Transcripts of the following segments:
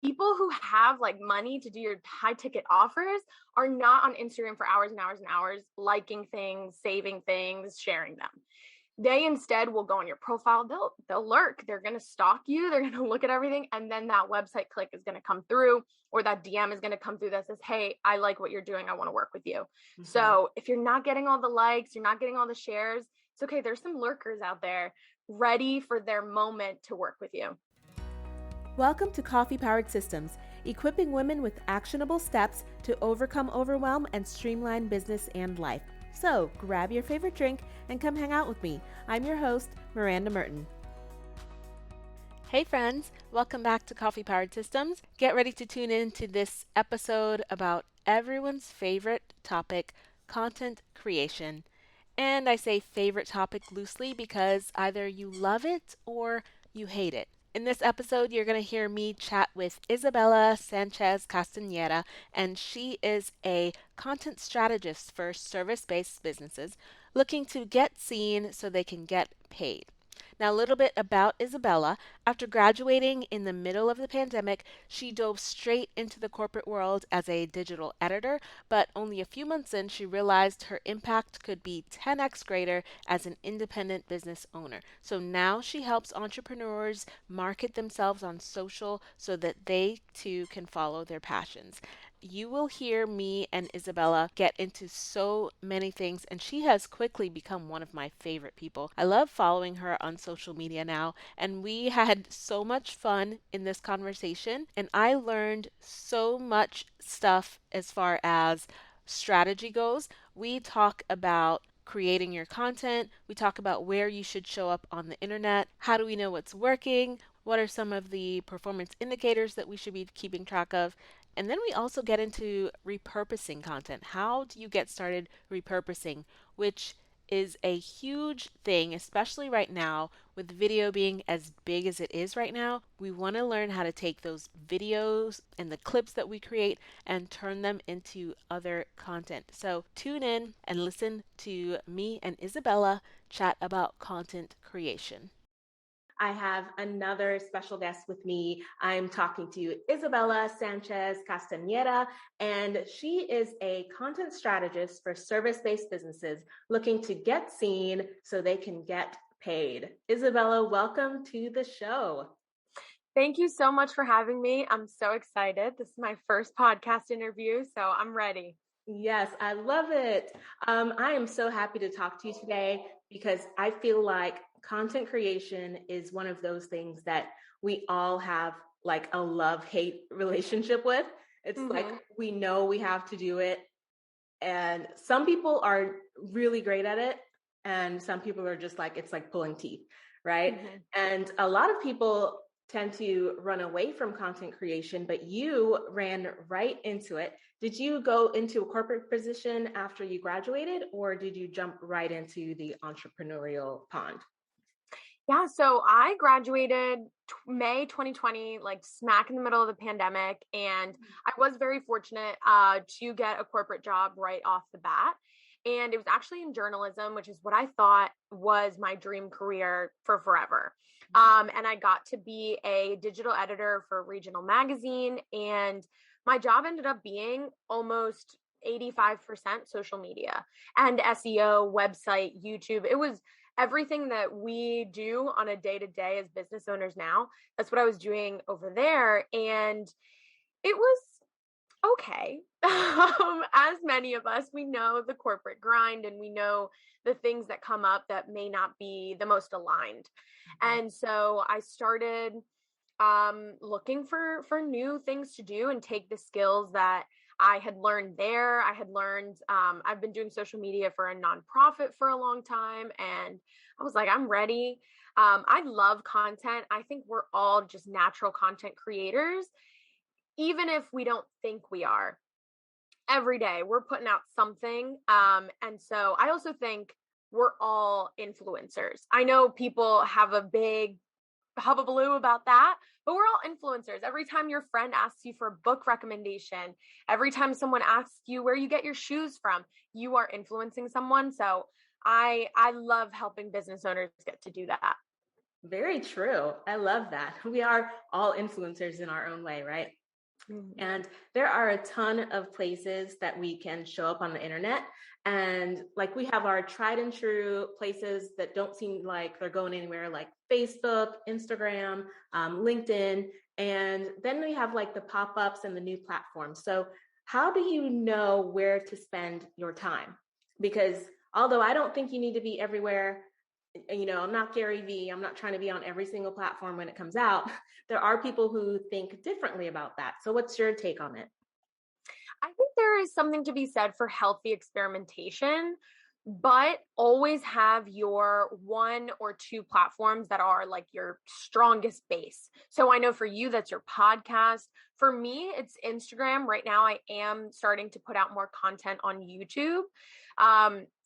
People who have like money to do your high ticket offers are not on Instagram for hours and hours and hours, liking things, saving things, sharing them. They instead will go on your profile. They'll lurk. They're going to stalk you. They're going to look at everything. And then that website click is going to come through, or that DM is going to come through that says, hey, I like what you're doing. I want to work with you. Mhm. So if you're not getting all the likes, you're not getting all the shares, it's okay. There's some lurkers out there ready for their moment to work with you. Welcome to Coffee Powered Systems, equipping women with actionable steps to overcome overwhelm and streamline business and life. So grab your favorite drink and come hang out with me. I'm your host, Miranda Merton. Hey friends, welcome back to Coffee Powered Systems. Get ready to tune in to this episode about everyone's favorite topic, content creation. And I say favorite topic loosely because either you love it or you hate it. In this episode, you're going to hear me chat with Isabella Sanchez Castañeda, and she is a content strategist for service-based businesses looking to get seen so they can get paid. Now, a little bit about Isabella. After graduating in the middle of the pandemic, she dove straight into the corporate world as a digital editor, but only a few months in, she realized her impact could be 10x greater as an independent business owner. So now she helps entrepreneurs market themselves on social so that they too can follow their passions. You will hear me and Isabella get into so many things, and she has quickly become one of my favorite people. I love following her on social media now, and we had so much fun in this conversation, and I learned so much stuff as far as strategy goes. We talk about creating your content. We talk about where you should show up on the internet. How do we know what's working? What are some of the performance indicators that we should be keeping track of? And then we also get into repurposing content. How do you get started repurposing, which is a huge thing, especially right now with video being as big as it is right now. We want to learn how to take those videos and the clips that we create and turn them into other content. So tune in and listen to me and Isabella chat about content creation. I have another special guest with me. I'm talking to Isabella Sanchez Castañeda, and she is a content strategist for service-based businesses looking to get seen so they can get paid. Isabella, welcome to the show. Thank you so much for having me. I'm so excited. This is my first podcast interview, so I'm ready. Yes, I love it. I am so happy to talk to you today because I feel like content creation is one of those things that we all have like a love-hate relationship with. It's like we know we have to do it, and some people are really great at it, and some people are just like, it's like pulling teeth, right? And a lot of people tend to run away from content creation, but you ran right into it. Did you go into a corporate position after you graduated, or did you jump right into the entrepreneurial pond? Yeah, so I graduated May 2020, like smack in the middle of the pandemic, and I was very fortunate to get a corporate job right off the bat. And it was actually in journalism, which is what I thought was my dream career for forever. And I got to be a digital editor for a regional magazine, and my job ended up being almost 85% social media and SEO, website, YouTube. It was everything that we do on a day-to-day as business owners now. That's what I was doing over there. And it was okay. As many of us, we know the corporate grind and we know the things that come up that may not be the most aligned. And so I started looking for new things to do and take the skills that I had learned there. I had learned, I've been doing social media for a nonprofit for a long time. And I was like, I'm ready. I love content. I think we're all just natural content creators, even if we don't think we are. Every day we're putting out something. And so I also think we're all influencers. I know people have a big hubbubaloo about that, but we're all influencers. Every time your friend asks you for a book recommendation, every time someone asks you where you get your shoes from, you are influencing someone. So I love helping business owners get to do that. Very true. I love that. We are all influencers in our own way, right? Mhm. And there are a ton of places that we can show up on the internet. And like we have our tried and true places that don't seem like they're going anywhere, like Facebook, Instagram, LinkedIn. And then we have like the pop ups and the new platforms. So, how do you know where to spend your time? Because although I don't think you need to be everywhere, I'm not Gary Vee. I'm not trying to be on every single platform when it comes out. There are people who think differently about that. So what's your take on it? I think there is something to be said for healthy experimentation, but always have your one or two platforms that are like your strongest base. So I know for you, that's your podcast. For me, it's Instagram. Right now, I am starting to put out more content on YouTube.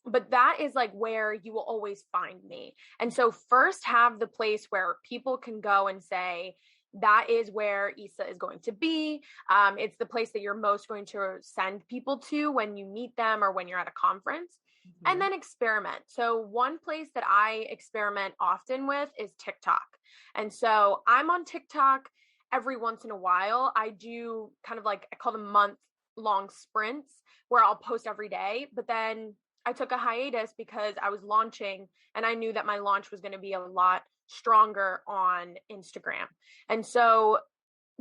But that is like where you will always find me. And so first have the place where people can go and say, that is where Isa is going to be. It's the place that you're most going to send people to when you meet them or when you're at a conference. And Mm-hmm. then experiment. So one place that I experiment often with is TikTok. And so I'm on TikTok every once in a while. I do kind of like, I call them month long sprints where I'll post every day. But then I took a hiatus because I was launching and I knew that my launch was going to be a lot stronger on Instagram. And so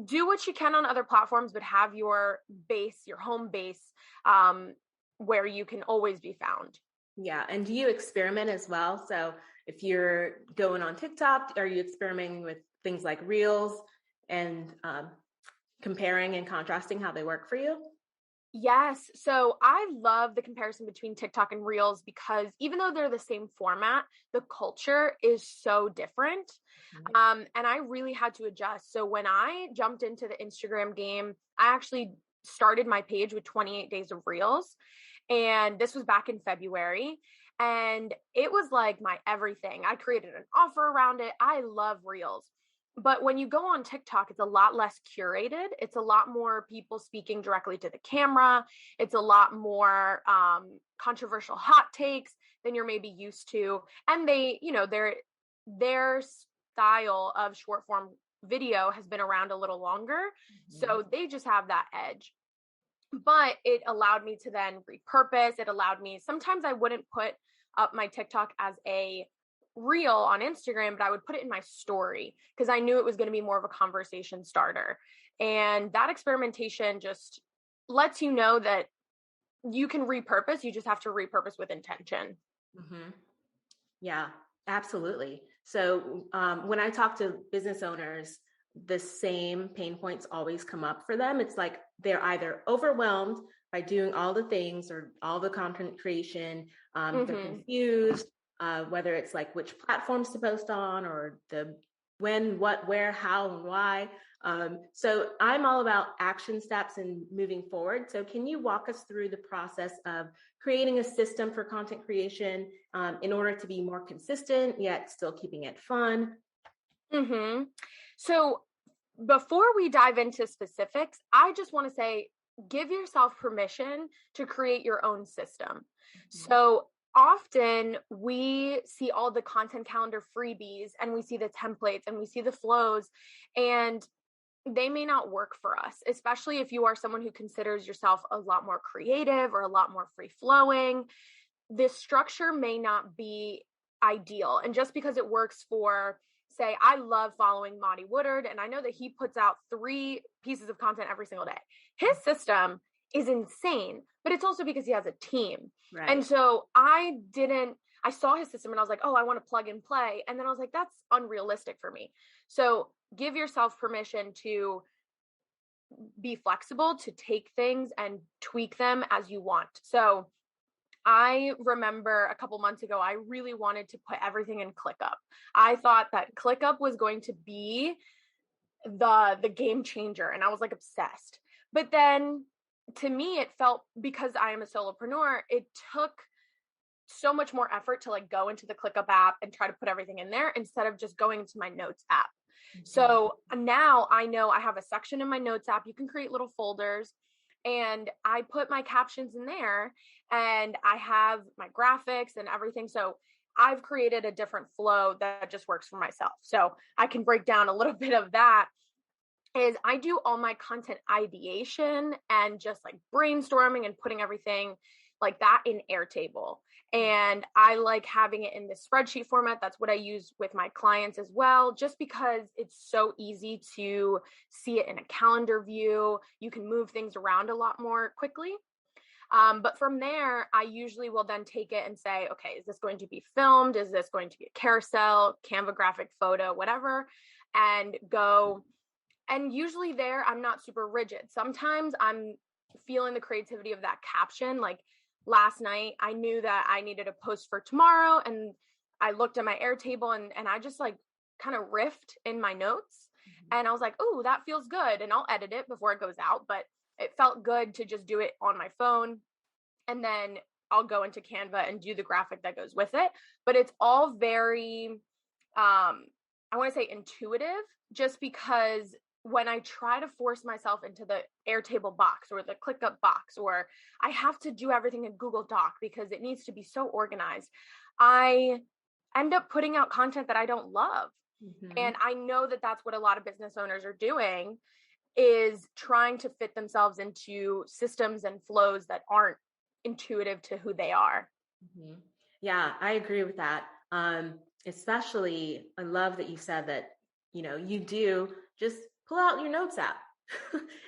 do what you can on other platforms, but have your base, your home base, where you can always be found. Yeah. And do you experiment as well? So if you're going on TikTok, are you experimenting with things like reels and comparing and contrasting how they work for you? Yes. So I love the comparison between TikTok and Reels because even though they're the same format, the culture is so different. Mhm. And I really had to adjust. So when I jumped into the Instagram game, I actually started my page with 28 days of Reels. And this was back in February. And it was like my everything. I created an offer around it. I love Reels. But when you go on TikTok, it's a lot less curated. It's a lot more people speaking directly to the camera. It's a lot more controversial hot takes than you're maybe used to. And they, their style of short form video has been around a little longer. Mhm. So they just have that edge. But it allowed me to then repurpose. It allowed me, sometimes I wouldn't put up my TikTok as a reel on Instagram, but I would put it in my story because I knew it was going to be more of a conversation starter. And that experimentation just lets you know that you can repurpose. You just have to repurpose with intention. Mm-hmm. Yeah, absolutely. So when I talk to business owners, the same pain points always come up for them. It's like they're either overwhelmed by doing all the things or all the content creation. They're Mm-hmm. confused, whether it's like which platforms to post on or the when, what, where, how, and why. So I'm all about action steps and moving forward. So can you walk us through the process of creating a system for content creation in order to be more consistent, yet still keeping it fun? Mm-hmm. So before we dive into specifics, I just want to say give yourself permission to create your own system. Mm-hmm. So often we see all the content calendar freebies and we see the templates and we see the flows, and they may not work for us, especially if you are someone who considers yourself a lot more creative or a lot more free flowing. This structure may not be ideal. And just because it works for, say, I love following Monty Woodard, and I know that he puts out 3 pieces of content every single day. His system is insane, but it's also because he has a team. And Right. so I saw his system and I was like, oh, I want to plug and play. And then I was like, that's unrealistic for me. So give yourself permission to be flexible, to take things and tweak them as you want. So I remember a couple months ago, I really wanted to put everything in ClickUp. I thought that ClickUp was going to be the game changer, and I was like obsessed. But then to me, it felt, because I am a solopreneur, it took so much more effort to like go into the ClickUp app and try to put everything in there instead of just going into my notes app. Mm-hmm. So now I know I have a section in my notes app. You can create little folders and I put my captions in there and I have my graphics and everything. So I've created a different flow that just works for myself. So I can break down a little bit of that. Is I do all my content ideation and just like brainstorming and putting everything like that in Airtable. And I like having it in the spreadsheet format. That's what I use with my clients as well, just because it's so easy to see it in a calendar view. You can move things around a lot more quickly. But from there, I usually will then take it and say, okay, is this going to be filmed? Is this going to be a carousel, Canva graphic photo, whatever, and go. And usually there, I'm not super rigid. Sometimes I'm feeling the creativity of that caption. Like last night, I knew that I needed a post for tomorrow, and I looked at my Airtable and I just like kind of riffed in my notes. And I was like, oh, that feels good. And I'll edit it before it goes out. But it felt good to just do it on my phone. And then I'll go into Canva and do the graphic that goes with it. But it's all very, I want to say intuitive, just because when I try to force myself into the Airtable box or the ClickUp box, or I have to do everything in Google Doc because it needs to be so organized, I end up putting out content that I don't love. And I know that that's what a lot of business owners are doing, is trying to fit themselves into systems and flows that aren't intuitive to who they are. Yeah, I agree with that. Especially, I love that you said that, you do just pull out your notes app.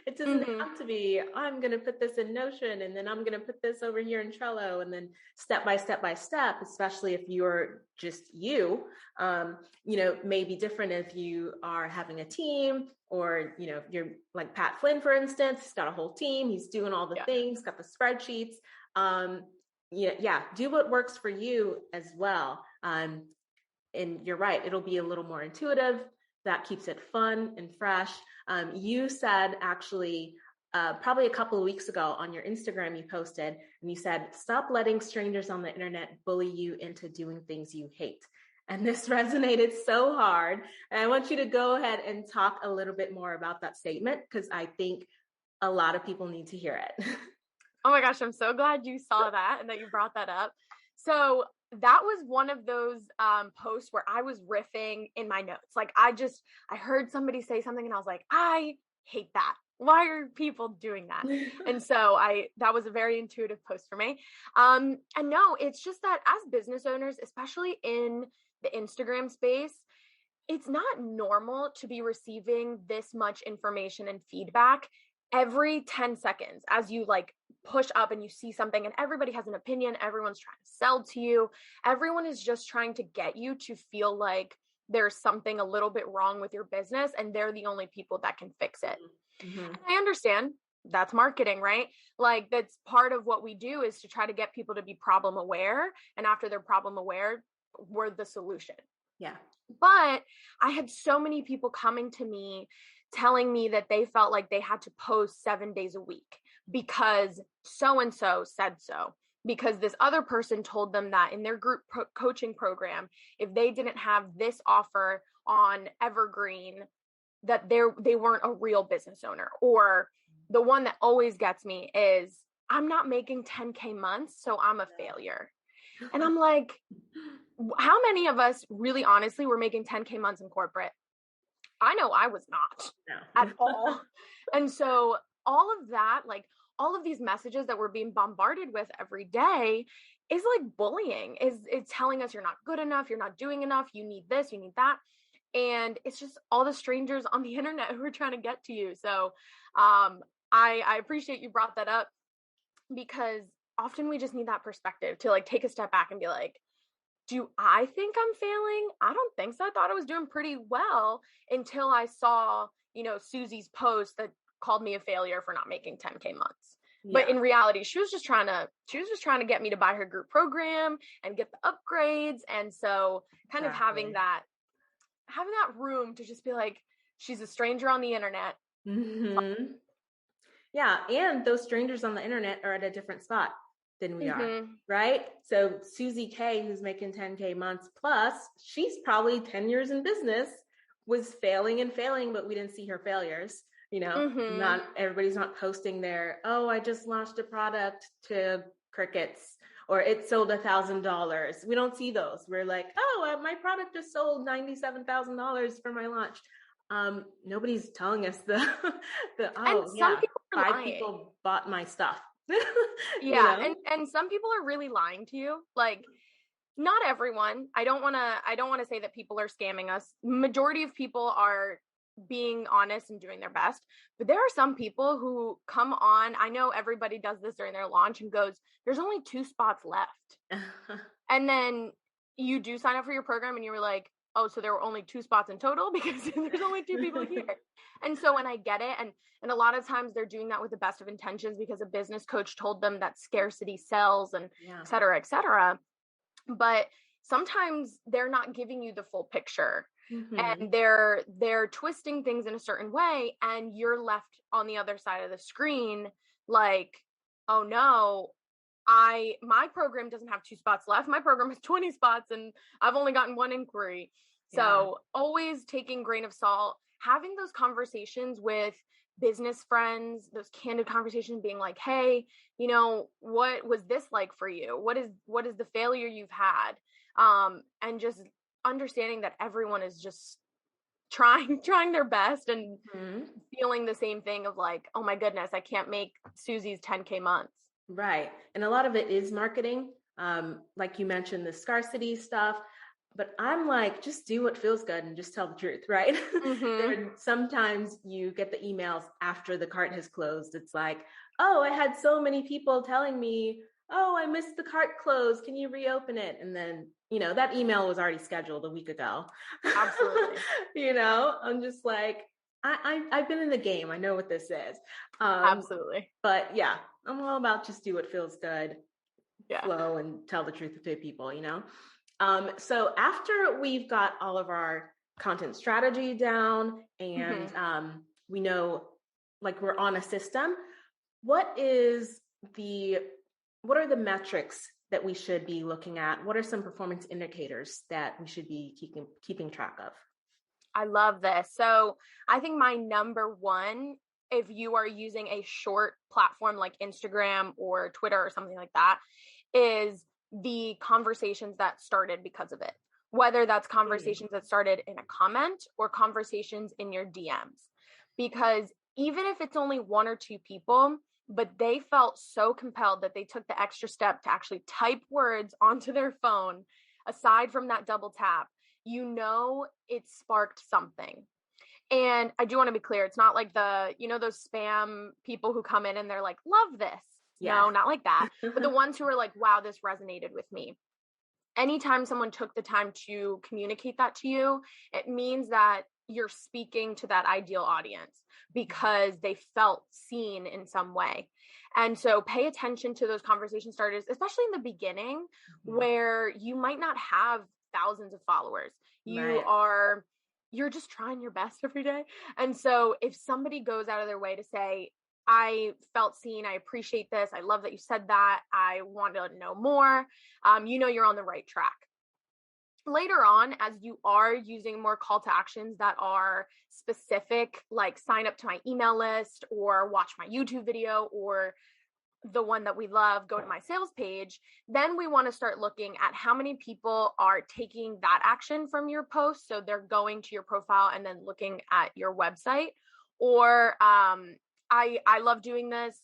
It doesn't have to be, I'm going to put this in Notion and then I'm going to put this over here in Trello, and then step by step, especially if you're just may be different if you are having a team, or, you're like Pat Flynn, for instance, he's got a whole team. He's doing all the things, got the spreadsheets. Do what works for you as well. And you're right, it'll be a little more intuitive. That keeps it fun and fresh. You said actually, probably a couple of weeks ago on your Instagram, you posted and you said, stop letting strangers on the internet bully you into doing things you hate. And this resonated so hard. And I want you to go ahead and talk a little bit more about that statement, because I think a lot of people need to hear it. Oh my gosh, I'm so glad you saw that and that you brought that up. So that was one of those posts where I was riffing in my notes. Like I heard somebody say something and I was like, I hate that. Why are people doing that? And so that was a very intuitive post for me. And no, it's just that as business owners, especially in the Instagram space, it's not normal to be receiving this much information and feedback every 10 seconds as you like push up and you see something, and everybody has an opinion. Everyone's trying to sell to you. Everyone is just trying to get you to feel like there's something a little bit wrong with your business and they're the only people that can fix it. I understand that's marketing, right? Like that's part of what we do, is to try to get people to be problem aware. And after they're problem aware, we're the solution. Yeah. But I had so many people coming to me telling me that they felt like they had to post 7 days a week because so-and-so said so, because this other person told them that in their group coaching program, if they didn't have this offer on Evergreen, that they weren't a real business owner. Or the one that always gets me is, I'm not making 10K months, so I'm a failure. And I'm like, how many of us really honestly were making 10K months in corporate? I know I was not at all. And so all of that, like all of these messages that we're being bombarded with every day is like bullying, is telling us you're not good enough, you're not doing enough, you need this, you need that. And it's just all the strangers on the internet who are trying to get to you. So I appreciate you brought that up, because often we just need that perspective to like take a step back and be like, do I think I'm failing? I don't think so. I thought I was doing pretty well until I saw, Susie's post that called me a failure for not making 10K months. Yeah. But in reality, she was just trying to get me to buy her group program and get the upgrades. And so kind of having that room to just be like, she's a stranger on the internet. Yeah. And those strangers on the internet are at a different spot than we are, right? So Susie K, who's making 10K months plus, she's probably 10 years in business, was failing, but we didn't see her failures. Not everybody's not posting their, oh, I just launched a product to crickets, or it sold $1,000. We don't see those. We're like, oh, my product just sold $97,000 for my launch. Nobody's telling us the and some people are 5 lying. people bought my stuff. Yeah, and some people are really lying to you. Like, not everyone. I don't want to say that people are scamming us. Majority of people are being honest and doing their best, but there are some people who come on. I know everybody does this during their launch and goes, "There's only 2 spots left," and then you do sign up for your program, and you were like, "Oh, so there were only 2 spots in total because there's only 2 people here." And so, when I get it, and a lot of times they're doing that with the best of intentions because a business coach told them that scarcity sells, and et cetera, et cetera. But sometimes they're not giving you the full picture, and they're twisting things in a certain way, and you're left on the other side of the screen like, oh no, my program doesn't have 2 spots left. My program has 20 spots and I've only gotten 1 inquiry. So always taking grain of salt, having those conversations with business friends, those candid conversations, being like, hey, what was this like for you? What is the failure you've had? And just understanding that everyone is just trying their best and feeling the same thing of like, oh my goodness, I can't make Susie's 10K months. Right. And a lot of it is marketing. Like you mentioned, the scarcity stuff. But I'm like, just do what feels good and just tell the truth, right? Sometimes you get the emails after the cart has closed. It's like, oh, I had so many people telling me, oh, I missed the cart close. Can you reopen it? And then, that email was already scheduled a week ago. Absolutely. I'm just like, I've been in the game. I know what this is. Absolutely. But yeah, I'm all about just do what feels good, flow, and tell the truth to people, So after we've got all of our content strategy down and we know like we're on a system, what are the metrics that we should be looking at? What are some performance indicators that we should be keeping track of? I love this. So I think my number one, if you are using a short platform like Instagram or Twitter or something like that, is the conversations that started because of it, whether that's conversations that started in a comment or conversations in your DMs. Because even if it's only 1 or 2 people, but they felt so compelled that they took the extra step to actually type words onto their phone, aside from that double tap, it sparked something. And I do want to be clear, it's not like those spam people who come in and they're like, love this. Yeah. No, not like that. But the ones who are like, wow, this resonated with me. Anytime someone took the time to communicate that to you, it means that you're speaking to that ideal audience because they felt seen in some way. And so pay attention to those conversation starters, especially in the beginning where you might not have thousands of followers. You're just trying your best every day. And so if somebody goes out of their way to say, I felt seen, I appreciate this, I love that you said that, I want to know more, you're on the right track. Later on, as you are using more call to actions that are specific, like sign up to my email list or watch my YouTube video, or the one that we love, go to my sales page, then we want to start looking at how many people are taking that action from your post. So they're going to your profile and then looking at your website. Or I love doing this,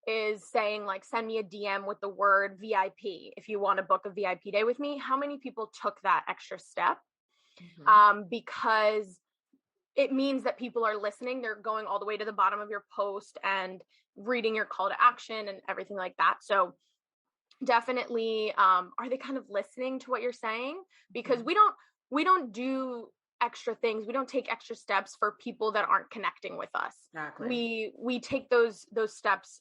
is saying like, send me a DM with the word VIP. If you want to book a VIP day with me, how many people took that extra step? Because it means that people are listening. They're going all the way to the bottom of your post and reading your call to action and everything like that. So definitely, are they kind of listening to what you're saying? Because we don't do extra things. We don't take extra steps for people that aren't connecting with us. Exactly. We take those steps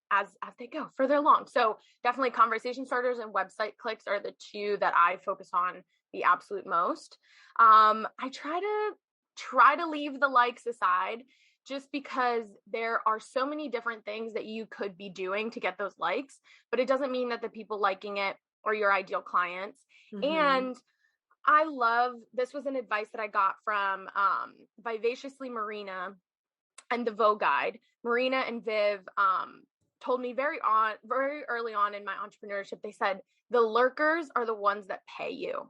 as they go further along. So definitely conversation starters and website clicks are the 2 that I focus on the absolute most. I try to leave the likes aside, just because there are so many different things that you could be doing to get those likes, but it doesn't mean that the people liking it are your ideal clients. And I love, this was an advice that I got from Vivaciously Marina and the Vogue Guide. Marina and Viv told me very early on in my entrepreneurship, they said, the lurkers are the ones that pay you.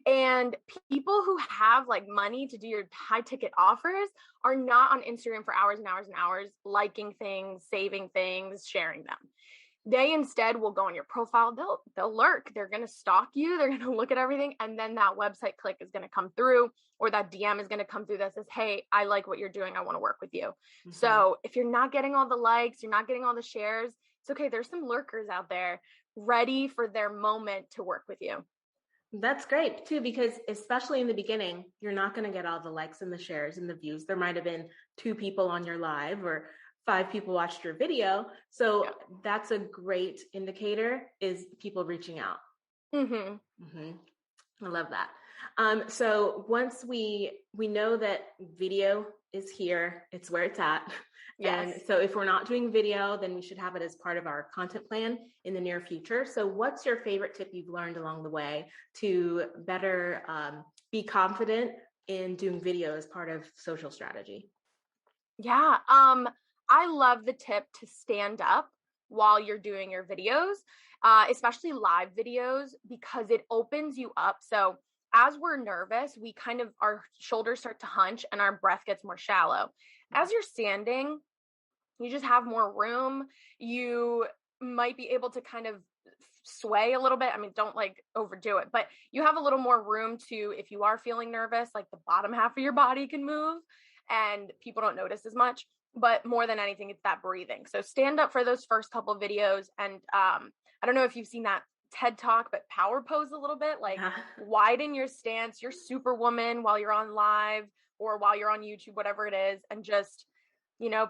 And people who have like money to do your high ticket offers are not on Instagram for hours and hours and hours, liking things, saving things, sharing them. They instead will go on your profile. They'll lurk. They're going to stalk you. They're going to look at everything. And then that website click is going to come through, or that DM is going to come through that says, hey, I like what you're doing. I want to work with you. Mm-hmm. So if you're not getting all the likes, you're not getting all the shares, it's okay. There's some lurkers out there ready for their moment to work with you. That's great too, because especially in the beginning, you're not going to get all the likes and the shares and the views. There might have been 2 people on your live or 5 people watched your video. So that's a great indicator, is people reaching out. Mm-hmm. Mm-hmm. I love that. So once we know that video is here, it's where it's at. Yes. And so if we're not doing video, then we should have it as part of our content plan in the near future. So what's your favorite tip you've learned along the way to better be confident in doing video as part of social strategy? Yeah. I love the tip to stand up while you're doing your videos, especially live videos, because it opens you up. So as we're nervous, our shoulders start to hunch and our breath gets more shallow. As you're standing, you just have more room. You might be able to kind of sway a little bit. I mean, don't like overdo it, but you have a little more room to, if you are feeling nervous, like the bottom half of your body can move and people don't notice as much. But more than anything, it's that breathing. So stand up for those first couple of videos. And I don't know if you've seen that TED Talk, but power pose a little bit, like widen your stance, your superwoman while you're on live or while you're on YouTube, whatever it is, and just,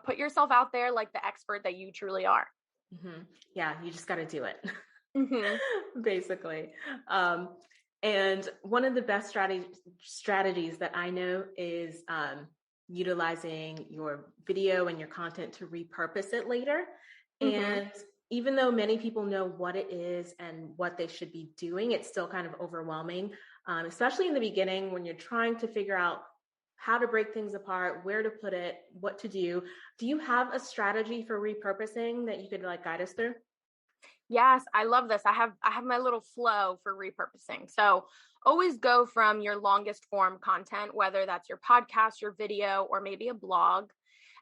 put yourself out there like the expert that you truly are. Mm-hmm. Yeah, you just got to do it, mm-hmm. basically. And one of the best strategies that I know is utilizing your video and your content to repurpose it later. Mm-hmm. And even though many people know what it is and what they should be doing, it's still kind of overwhelming, especially in the beginning when you're trying to figure out how to break things apart, where to put it, what to do. Do you have a strategy for repurposing that you could guide us through? Yes, I love this. I have my little flow for repurposing. So always go from your longest form content, whether that's your podcast, your video, or maybe a blog.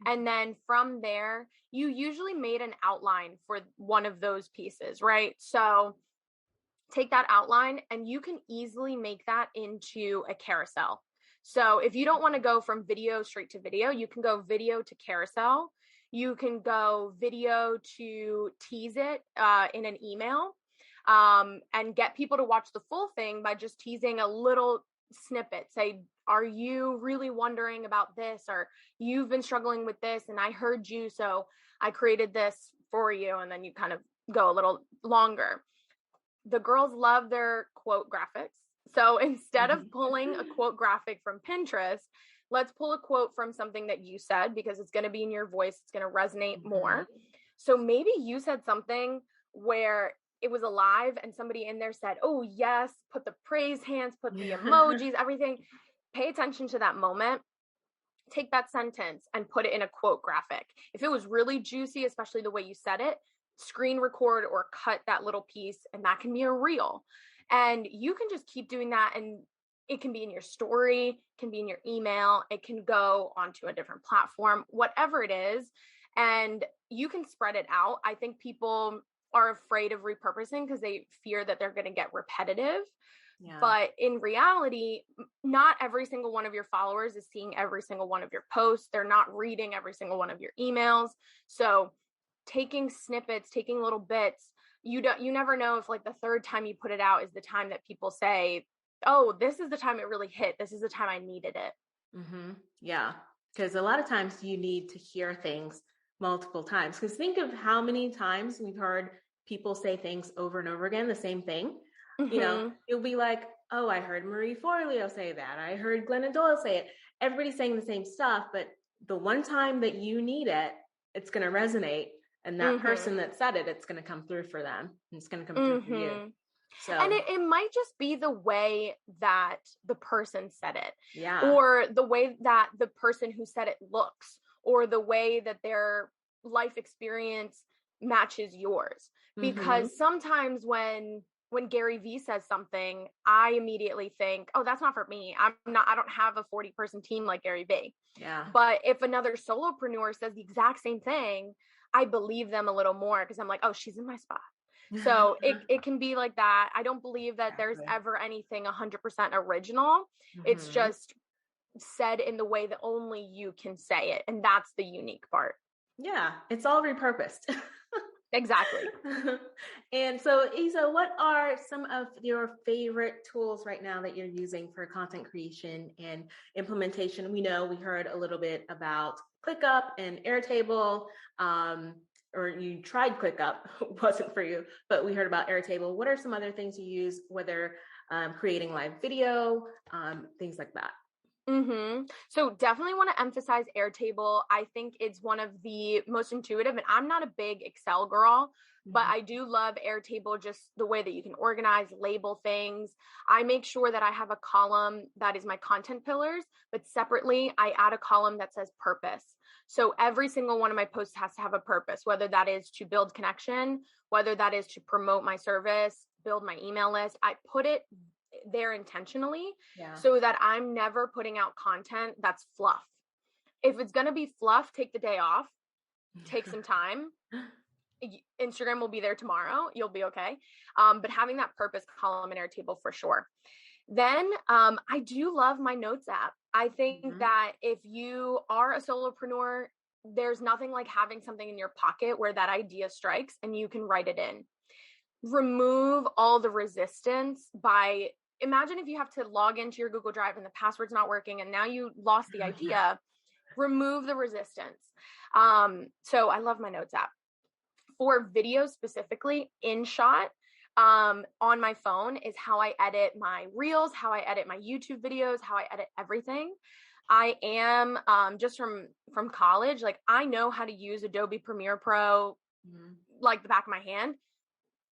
And then from there, you usually made an outline for one of those pieces, right? So take that outline and you can easily make that into a carousel. So if you don't want to go from video straight to video, you can go video to carousel. You can go video to tease it in an email and get people to watch the full thing by just teasing a little snippet. Say, are you really wondering about this? Or you've been struggling with this and I heard you, so I created this for you. And then you kind of go a little longer. The girls love their quote graphics. So instead of pulling a quote graphic from Pinterest, let's pull a quote from something that you said, because it's going to be in your voice. It's going to resonate more. So maybe you said something where it was alive and somebody in there said, oh yes, put the praise hands, put the emojis, everything. Pay attention to that moment. Take that sentence and put it in a quote graphic. If it was really juicy, especially the way you said it, screen record or cut that little piece, and that can be a reel. And you can just keep doing that, and it can be in your story, it can be in your email, it can go onto a different platform, whatever it is, and you can spread it out. I think people are afraid of repurposing because they fear that they're going to get repetitive. Yeah. But in reality, not every single one of your followers is seeing every single one of your posts. They're not reading every single one of your emails. So taking snippets, taking little bits, you never know if the third time you put it out is the time that people say, oh, this is the time it really hit. This is the time I needed it. Mm-hmm. Yeah. Because a lot of times you need to hear things multiple times. Because think of how many times we've heard people say things over and over again, the same thing. Mm-hmm. You'll be like, oh, I heard Marie Forleo say that. I heard Glennon Doyle say it. Everybody's saying the same stuff, but the one time that you need it, it's going to resonate. And that person that said it, it's going to come through for them. It's going to come through for you. So, and it might just be the way that the person said it, or the way that the person who said it looks, or the way that their life experience matches yours. Mm-hmm. Because sometimes when Gary Vee says something, I immediately think, oh, that's not for me. I don't have a 40-person team like Gary Vee. Yeah. But if another solopreneur says the exact same thing, I believe them a little more because I'm like, oh, she's in my spot. So it can be like that. I don't believe that there's ever anything 100% original. It's Mm-hmm. just said in the way that only you can say it. And that's the unique part. Yeah, it's all repurposed. Exactly. And so, Isa, what are some of your favorite tools right now that you're using for content creation and implementation? We know we heard a little bit about ClickUp and Airtable, or you tried ClickUp, wasn't for you, but we heard about Airtable. What are some other things you use, whether creating live video, things like that? So definitely want to emphasize Airtable. I think it's one of the most intuitive, and I'm not a big Excel girl, but I do love Airtable, just the way that you can organize, label things. I make sure that I have a column that is my content pillars, but separately I add a column that says purpose. So every single one of my posts has to have a purpose, whether that is to build connection, whether that is to promote my service, build my email list. I put it there intentionally so that I'm never putting out content that's fluff. If it's going to be fluff, take the day off, take some time. Instagram will be there tomorrow. You'll be okay. But having that purpose column in Airtable for sure. Then I do love my notes app. I think that if you are a solopreneur, there's nothing like having something in your pocket where that idea strikes and you can write it in. Remove all the resistance by, imagine if you have to log into your Google Drive and the password's not working and now you lost the idea. Remove the resistance. So I love my notes app. For video specifically, InShot on my phone is how I edit my reels, how I edit my YouTube videos, how I edit everything. I am just from college, like I know how to use Adobe Premiere Pro like the back of my hand.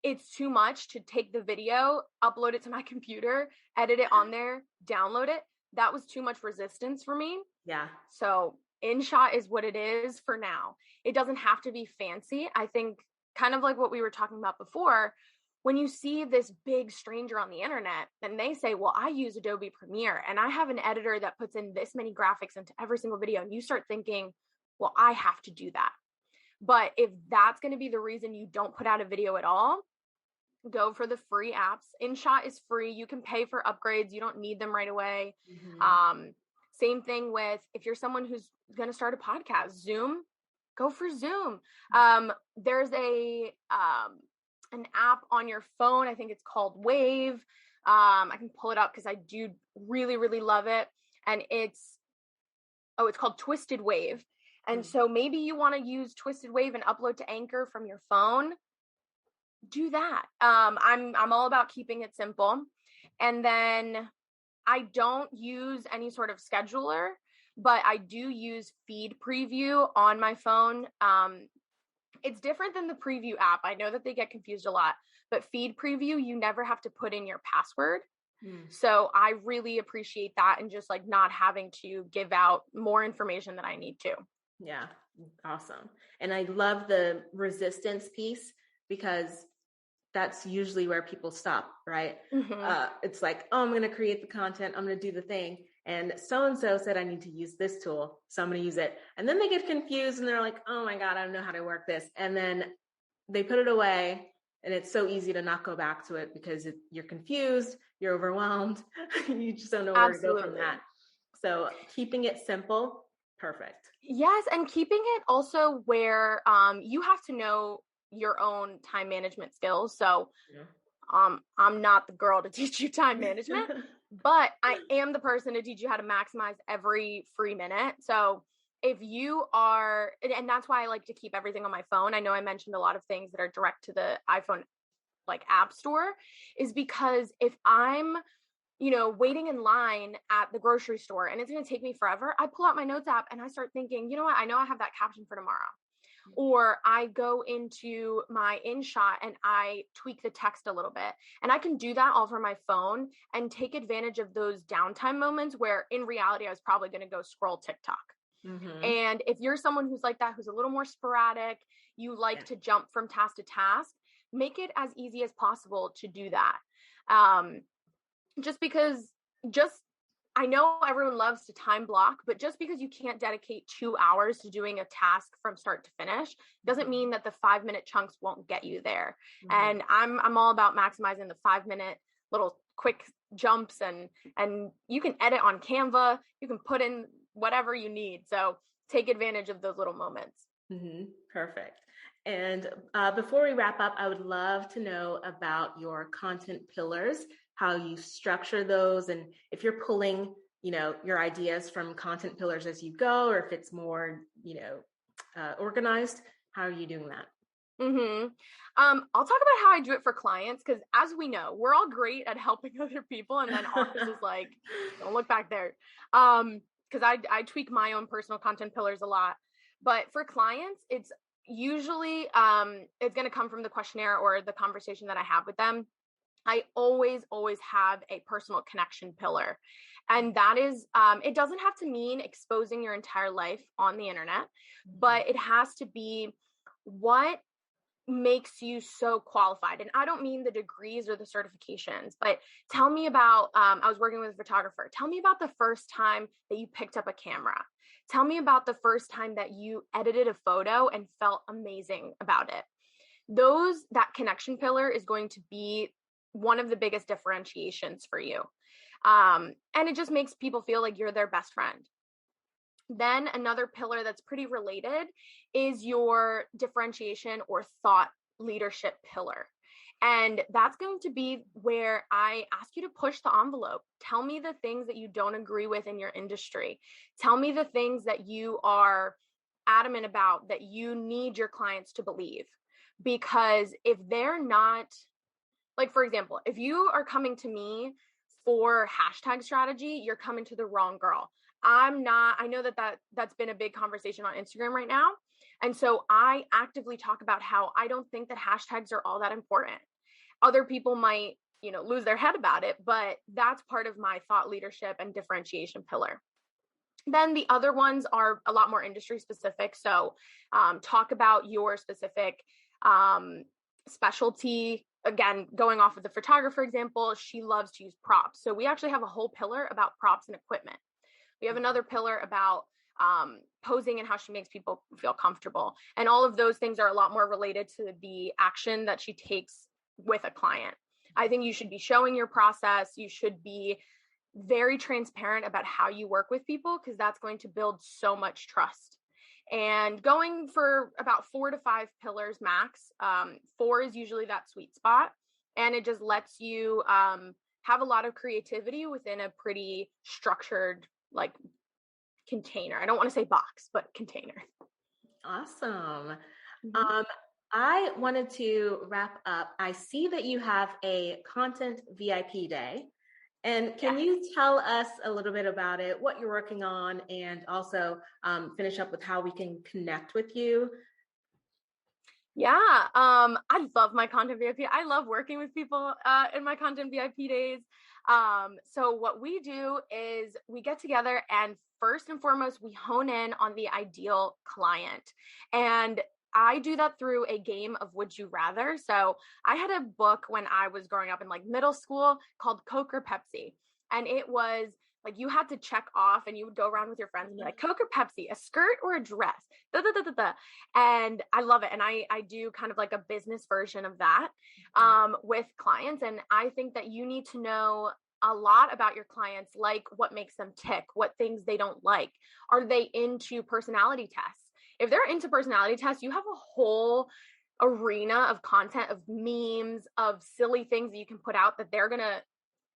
It's too much to take the video, upload it to my computer, edit it on there, download it. That was too much resistance for me. Yeah. So InShot is what it is for now. It doesn't have to be fancy. I think kind of like what we were talking about before, when you see this big stranger on the internet and they say, well, I use Adobe Premiere and I have an editor that puts in this many graphics into every single video. And you start thinking, well, I have to do that. But if that's going to be the reason you don't put out a video at all, go for the free apps. InShot is free. You can pay for upgrades. You don't need them right away. Same thing with if you're someone who's going to start a podcast, Zoom, go for Zoom. There's an app on your phone. I think it's called Wave. I can pull it up because I do really, really love it. And it's called Twisted Wave. And so maybe you want to use Twisted Wave and upload to Anchor from your phone. Do that. I'm all about keeping it simple. And then I don't use any sort of scheduler, but I do use Feed Preview on my phone. It's different than the Preview app. I know that they get confused a lot, but Feed Preview, you never have to put in your password. So I really appreciate that and just like not having to give out more information than I need to. Yeah. Awesome. And I love the resistance piece because that's usually where people stop, right? It's like, oh, I'm going to create the content. I'm going to do the thing. And so-and-so said, I need to use this tool. So I'm going to use it. And then they get confused and they're like, oh my God, I don't know how to work this. And then they put it away and it's so easy to not go back to it because you're confused, you're overwhelmed. You just don't know where to go from that. So keeping it simple, perfect. Yes. And keeping it also where you have to know your own time management skills. So I'm not the girl to teach you time management, but I am the person to teach you how to maximize every free minute. So if you are, and that's why I like to keep everything on my phone. I know I mentioned a lot of things that are direct to the iPhone like app store, is because if I'm waiting in line at the grocery store and it's going to take me forever, I pull out my notes app and I start thinking, you know what? I know I have that caption for tomorrow. Or I go into my InShot and I tweak the text a little bit. And I can do that all from my phone and take advantage of those downtime moments where in reality, I was probably going to go scroll TikTok. Mm-hmm. And if you're someone who's like that, who's a little more sporadic, you like to jump from task to task, make it as easy as possible to do that. Just because just I know everyone loves to time block, but just because you can't dedicate 2 hours to doing a task from start to finish doesn't mean that the 5-minute chunks won't get you there. Mm-hmm. And I'm all about maximizing the 5-minute little quick jumps, and you can edit on Canva, you can put in whatever you need. So take advantage of those little moments. Mm-hmm. Perfect. And before we wrap up, I would love to know about your content pillars, how you structure those, and if you're pulling, your ideas from content pillars as you go, or if it's more, organized. How are you doing that? Mm-hmm. I'll talk about how I do it for clients, because as we know, we're all great at helping other people, and then ours is like, don't look back there. Because I tweak my own personal content pillars a lot. But for clients, it's usually it's going to come from the questionnaire or the conversation that I have with them. I always have a personal connection pillar. And that is, it doesn't have to mean exposing your entire life on the internet, but it has to be what makes you so qualified. And I don't mean the degrees or the certifications, but tell me about, I was working with a photographer. Tell me about the first time that you picked up a camera. Tell me about the first time that you edited a photo and felt amazing about it. That connection pillar is going to be one of the biggest differentiations for you. And it just makes people feel like you're their best friend. Then another pillar that's pretty related is your differentiation or thought leadership pillar. And that's going to be where I ask you to push the envelope. Tell me the things that you don't agree with in your industry. Tell me the things that you are adamant about that you need your clients to believe. Because if they're not, like, for example, if you are coming to me for hashtag strategy, you're coming to the wrong girl. I know that's been a big conversation on Instagram right now. And so I actively talk about how I don't think that hashtags are all that important. Other people might, lose their head about it, but that's part of my thought leadership and differentiation pillar. Then the other ones are a lot more industry specific. So talk about your specific specialty. Again, going off of the photographer example, she loves to use props. So we actually have a whole pillar about props and equipment. We have another pillar about posing and how she makes people feel comfortable. And all of those things are a lot more related to the action that she takes with a client. I think you should be showing your process. You should be very transparent about how you work with people, because that's going to build so much trust. And going for about 4 to 5 pillars max. 4 is usually that sweet spot. And it just lets you have a lot of creativity within a pretty structured, like, container. I don't want to say box, but container. Awesome. Mm-hmm. I wanted to wrap up. I see that you have a content VIP day. And can you tell us a little bit about it, what you're working on, and also finish up with how we can connect with you? Yeah, I love my content VIP. I love working with people in my content VIP days. So what we do is we get together, and first and foremost, we hone in on the ideal client. And I do that through a game of Would You Rather. So I had a book when I was growing up in like middle school called Coke or Pepsi. And it was like you had to check off, and you would go around with your friends and be like, Coke or Pepsi, a skirt or a dress? Da, da, da, da, da. And I love it. And I do kind of like a business version of that with clients. And I think that you need to know a lot about your clients, like what makes them tick, what things they don't like. Are they into personality tests? If they're into personality tests, you have a whole arena of content, of memes, of silly things that you can put out that they're going to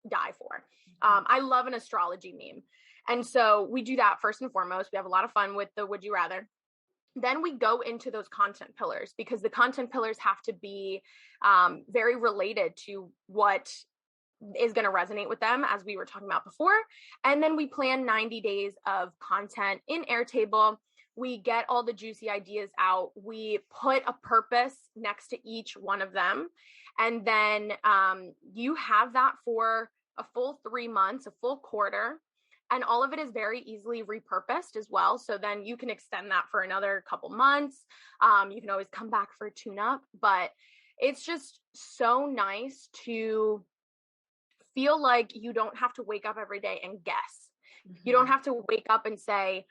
die for. I love an astrology meme. And so we do that first and foremost. We have a lot of fun with the Would You Rather. Then we go into those content pillars, because the content pillars have to be very related to what is going to resonate with them, as we were talking about before. And then we plan 90 days of content in Airtable. We get all the juicy ideas out. We put a purpose next to each one of them. And then you have that for a full 3 months, a full quarter. And all of it is very easily repurposed as well. So then you can extend that for another couple months. You can always come back for a tune-up, but it's just so nice to feel like you don't have to wake up every day and guess. You don't have to wake up and say,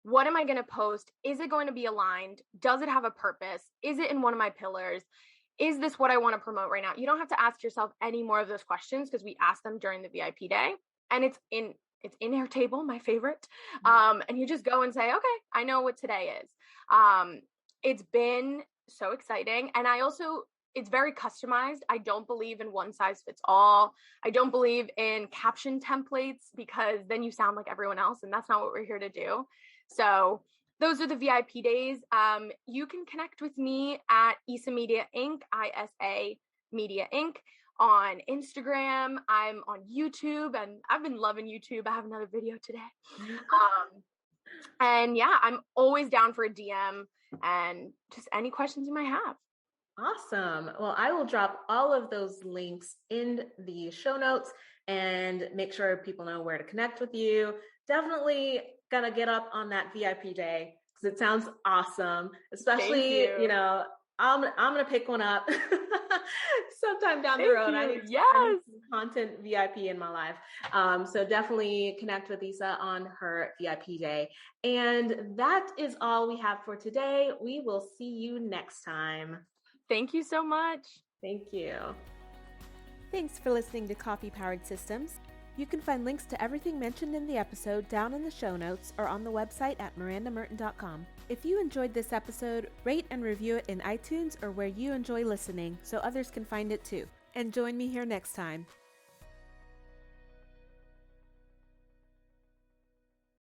what am I going to post? Is it going to be aligned? Does it have a purpose? Is it in one of my pillars? Is this what I want to promote right now? You don't have to ask yourself any more of those questions because we ask them during the VIP day, and it's in Airtable, my favorite. And you just go and say, okay, I know what today is. It's been so exciting. And it's very customized. I don't believe in one size fits all. I don't believe in caption templates because then you sound like everyone else, and that's not what we're here to do. So those are the VIP days. You can connect with me at Isa Media Inc., ISA Media Inc. on Instagram. I'm on YouTube, and I've been loving YouTube. I have another video today. And yeah, I'm always down for a DM and just any questions you might have. Awesome. Well, I will drop all of those links in the show notes and make sure people know where to connect with you. Definitely gonna get up on that VIP day because it sounds awesome. Especially, you know, I'm gonna pick one up sometime down the road. I need some content VIP in my life. So definitely connect with Isa on her VIP day. And that is all we have for today. We will see you next time. Thank you so much. Thank you. Thanks for listening to Coffee Powered Systems. You can find links to everything mentioned in the episode down in the show notes or on the website at mirandamerton.com. If you enjoyed this episode, rate and review it in iTunes or where you enjoy listening so others can find it too. And join me here next time.